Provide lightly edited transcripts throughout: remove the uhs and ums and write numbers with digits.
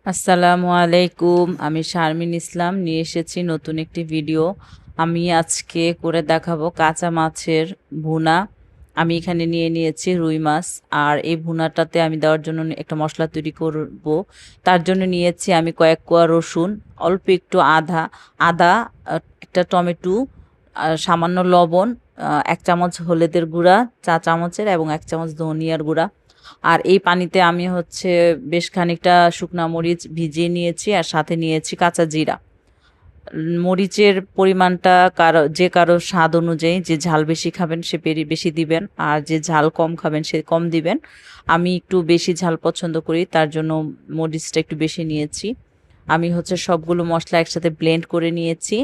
আসসালামু আলাইকুম। আমি শারমিন ইসলাম নিয়ে এসেছি নতুন একটি ভিডিও। আমি আজকে করে দেখাবো কাঁচা মাছের ভুনা। আমি এখানে নিয়ে নিয়েছি রুই মাছ। আর এই ভুনাটাতে আমি দেওয়ার জন্য একটা মশলা তৈরি করব। তার জন্য নিয়েছি আমি কয়েক কোয়া রসুন, অল্প একটু আদা, একটা টমেটো, সামান্য লবণ, 1 চামচ হলুদের গুঁড়া, চা চামচের, এবং 1 চামচ ধনিয়ার গুঁড়া। আর এই পানিতে আমি বেশ খানিকটা শুকনা মরিচ ভিজিয়ে নিয়েছি, আর সাথে নিয়েছি কাঁচা জিরা। মরিচের পরিমাণটা কারো স্বাদ অনুযায়ী, যে ঝাল বেশি খাবেন সে বেশি দিবেন, আর যে ঝাল কম খাবেন সে কম দিবেন। আমি একটু বেশি ঝাল পছন্দ করি, তার জন্য মরিচটা একটু বেশি নিয়েছি। আমি সবগুলো মশলা একসাথে ব্লেন্ড করে নিয়েছি।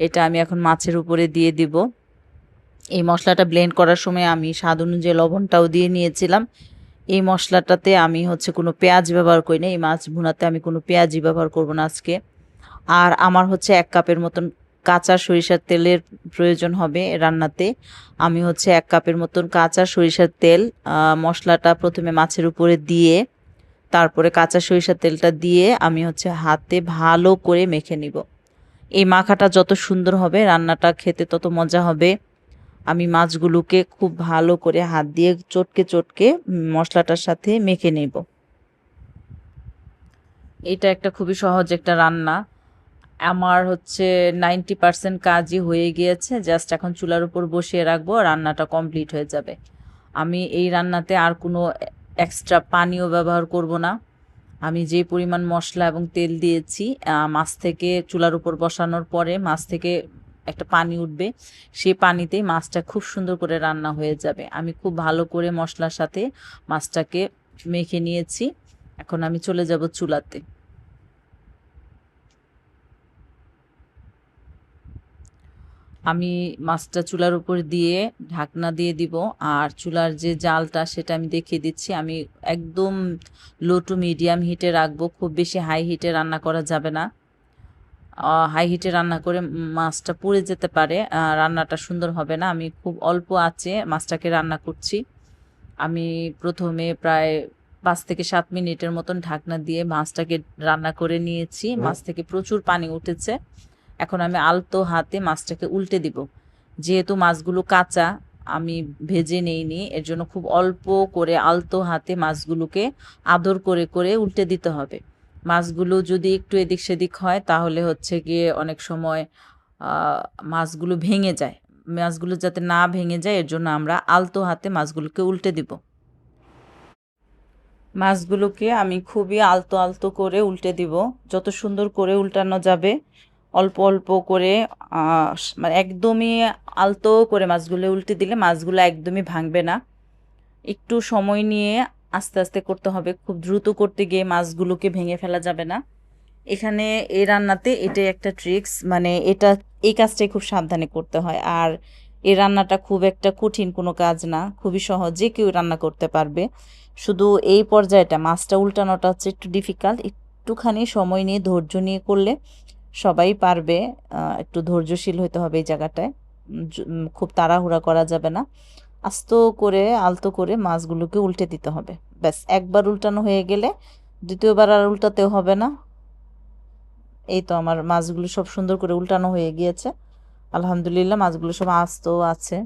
এটা আমি এখন মাছের উপরে দিয়ে দিব। এই মশলাটা ব্লেন্ড করার সময় আমি স্বাদ অনুযায়ী লবণটাও দিয়ে নিয়েছিলাম। এই মশলাটাতে আমি কোনো পেঁয়াজ ব্যবহার করি না। এই মাছ ভুনাতে আমি কোনো পেঁয়াজই ব্যবহার করব না আজকে। আর আমার 1 কাপের মতন কাঁচা সরিষার তেলের প্রয়োজন হবে রান্নাতে। আমি 1 কাপের মতন কাঁচা সরিষার তেল, মশলাটা প্রথমে মাছের উপরে দিয়ে, তারপরে কাঁচা সরিষার তেলটা দিয়ে আমি হাতে ভালো করে মেখে নিব। এই মাখাটা যত সুন্দর হবে রান্নাটা খেতে তত মজা হবে। আমি মাছগুলোকে খুব ভালো করে হাত দিয়ে চটকে চটকে মশলাটার সাথে মেখে নেব। এটা একটা খুবই সহজ একটা রান্না। আমার 90% কাজই হয়ে গিয়েছে, জাস্ট এখন চুলার উপর বসিয়ে রাখবো, রান্নাটা কমপ্লিট হয়ে যাবে। আমি এই রান্নাতে আর কোনো এক্সট্রা পানিও ব্যবহার করব না। আমি যে পরিমাণ মশলা এবং তেল দিয়েছি, মাছ থেকে চুলার উপর বসানোর পরে মাছ থেকে একটা পানি উঠবে, সেই পানিতেই মাছটা খুব সুন্দর করে রান্না হয়ে যাবে। আমি খুব ভালো করে মশলার সাথে মাছটাকে মেখে নিয়েছি। এখন আমি চলে যাব চুলাতে। আমি মাছটা চুলার উপর দিয়ে ঢাকনা দিয়ে দিব। আর চুলার যে জালটা সেটা আমি দেখিয়ে দিচ্ছি। আমি একদম লো টু মিডিয়াম হিটে রাখবো, খুব বেশি হাই হিটে রান্না করা যাবে না। হাই হিটে রান্না করে মাছটা পুড়ে যেতে পারে, রান্নাটা সুন্দর হবে না। আমি খুব অল্প আঁচে মাছটাকে রান্না করছি। আমি প্রথমে প্রায় 5 থেকে 7 মিনিটের মতন ঢাকনা দিয়ে মাছটাকে রান্না করে নিয়েছি। মাছ থেকে প্রচুর পানি উঠেছে। এখন আমি আলতো হাতে মাছটাকে উল্টে দিব। যেহেতু মাছগুলো কাঁচা, আমি ভেজে নেইনি, এর জন্য খুব অল্প করে আলতো হাতে মাছগুলোকে আদর করে করে উল্টে দিতে হবে। মাছগুলো যদি একটু এদিক সেদিক হয় তাহলে গিয়ে অনেক সময় মাছগুলো ভেঙে যায়। মাছগুলো যাতে না ভেঙে যায় এর জন্য আমরা আলতো হাতে মাছগুলোকে উল্টে দিব। মাছগুলোকে আমি খুবই আলতো আলতো করে উল্টে দিব। যত সুন্দর করে উল্টানো যাবে, অল্প অল্প করে, মানে একদমই আলতো করে মাছগুলো উল্টে দিলে মাছগুলো একদমই ভাঙবে না। একটু সময় নিয়ে আস্তে আস্তে করতে হবে, খুব দ্রুত করতে গিয়ে মাছগুলোকে ভেঙে ফেলা যাবে না। এখানে এই রান্নাতে এটাই একটা ট্রিক্স, মানে এই কাজটাই খুব সাবধানে করতে হয়। আর এই রান্নাটা খুব একটা কঠিন কোনো কাজ না, খুবই সহজ, যে কেউ রান্না করতে পারবে। শুধু এই পর্যায়টা মাছটা উল্টানোটা একটু ডিফিকাল্ট। একটুখানি সময় নিয়ে ধৈর্য নিয়ে করলে সবাই পারবে। একটু ধৈর্যশীল হতে হবে এই জায়গাটায়। খুব তাড়াহুড়া করা যাবে না। আস্তে করে আলতো করে মাছগুলোকে উল্টে দিতে হবে। ব্যাস, একবার উল্টানো হয়ে গেলে দ্বিতীয়বার আর উল্টাতেও হবে না। এই তো আমার মাছগুলো সব সুন্দর করে উল্টানো হয়ে গিয়েছে। আলহামদুলিল্লাহ, মাছগুলো সব আস্ত আছে।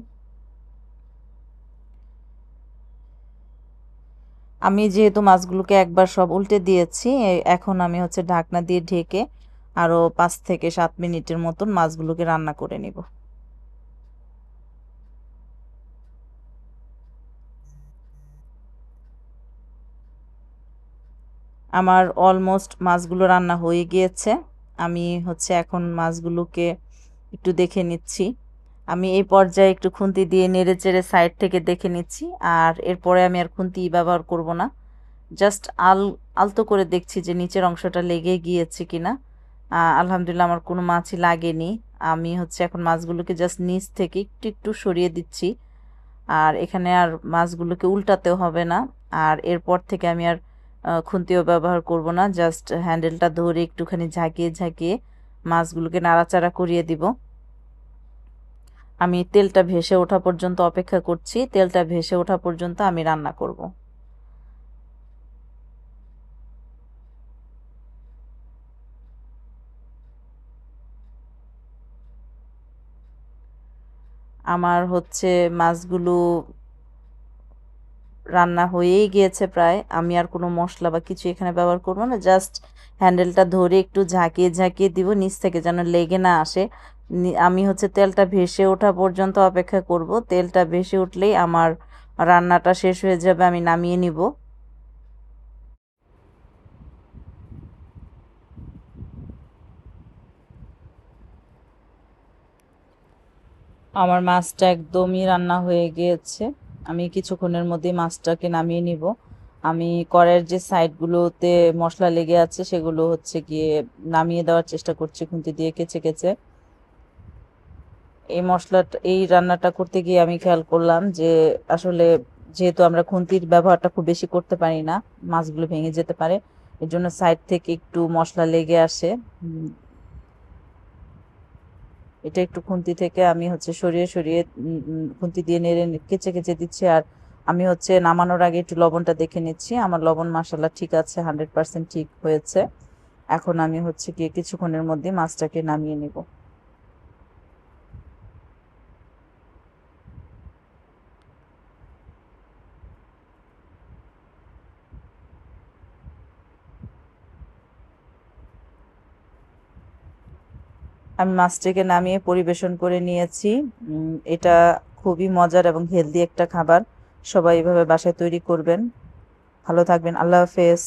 আমি যেহেতু মাছগুলোকে একবার সব উল্টে দিয়েছি, এখন আমি ঢাকনা দিয়ে ঢেকে আরও 5 থেকে 7 মিনিটের মতন মাছগুলোকে রান্না করে নিব। আমার অলমোস্ট মাছগুলো রান্না হয়ে গিয়েছে। আমি এখন মাছগুলোকে একটু দেখে নিচ্ছি। আমি এই পর্যায়ে একটু খুন্তি দিয়ে নেড়ে চেড়ে সাইড থেকে দেখে নিচ্ছি। আর এরপরে আমি আর খুন্তি ব্যবহার করব না, জাস্ট আলতো করে দেখছি যে নিচের অংশটা লেগে গিয়েছে কিনা। আলহামদুলিল্লাহ, আমার কোনো মাছই লাগেনি। আমি এখন মাছগুলোকে জাস্ট নিচ থেকে একটু একটু সরিয়ে দিচ্ছি। আর এখানে আর মাছগুলোকে উল্টাতেও হবে না। আর এরপর থেকে আমি আর খুন্তিও ব্যবহার করব না, জাস্ট হ্যান্ডেলটা ধরে একটুখানি ঝাঁকিয়ে ঝাঁকিয়ে মাছগুলোকে নাড়াচাড়া করিয়ে দিব। আমি তেলটা ভেসে ওঠা পর্যন্ত অপেক্ষা করছি। তেলটা ভেসে ওঠা পর্যন্ত আমি রান্না করব। আমার হচ্ছে মাছগুলো রান্না হয়েই গিয়েছে প্রায়। আমি আর কোনো মশলা বা কিছু এখানে ব্যবহার করব না, জাস্ট হ্যান্ডেলটা ধরে একটু ঝাঁকিয়ে ঝাঁকিয়ে দিব নিচ থেকে যেন লেগে না আসে। আমি হচ্ছে তেলটা ভেসে ওঠা পর্যন্ত অপেক্ষা করব। তেলটা ভেসে উঠলেই আমার রান্নাটা শেষ হয়ে যাবে, আমি নামিয়ে নিব। আমার মাছটা একদমই রান্না হয়ে গিয়েছে। আমি কিছুক্ষণের মধ্যেই মাছটাকে নামিয়ে নিব। আমি কড়াইয়ের যে সাইডগুলোতে মশলা লেগে আছে সেগুলো হচ্ছে গিয়ে নামিয়ে দেওয়ার চেষ্টা করছি খুন্তি দিয়ে কেচে কেচে। এই রান্নাটা করতে গিয়ে আমি খেয়াল করলাম যে আসলে যেহেতু আমরা খুন্তির ব্যবহারটা খুব বেশি করতে পারি না, মাছগুলো ভেঙে যেতে পারে, এর জন্য সাইড থেকে একটু মশলা লেগে আসে। এটা একটু খুন্তি থেকে আমি হচ্ছে সরিয়ে সরিয়ে খুন্তি দিয়ে নেড়ে কেচে কেচে দিচ্ছি। আর আমি হচ্ছে নামানোর আগে একটু লবণটা দেখে নিচ্ছি। আমার লবণ মাশাআল্লাহ ঠিক আছে, 100% ঠিক হয়েছে। এখন আমি হচ্ছে গিয়ে কিছুক্ষণের মধ্যে মাছটাকে নামিয়ে নিব। আমি মাছটাকে নামিয়ে পরিবেশন করে নিয়েছি। এটা খুবই মজার এবং হেলদি একটা খাবার। সবাই এভাবে বাসায় তৈরি করবেন। ভালো থাকবেন। আল্লাহ হাফেজ।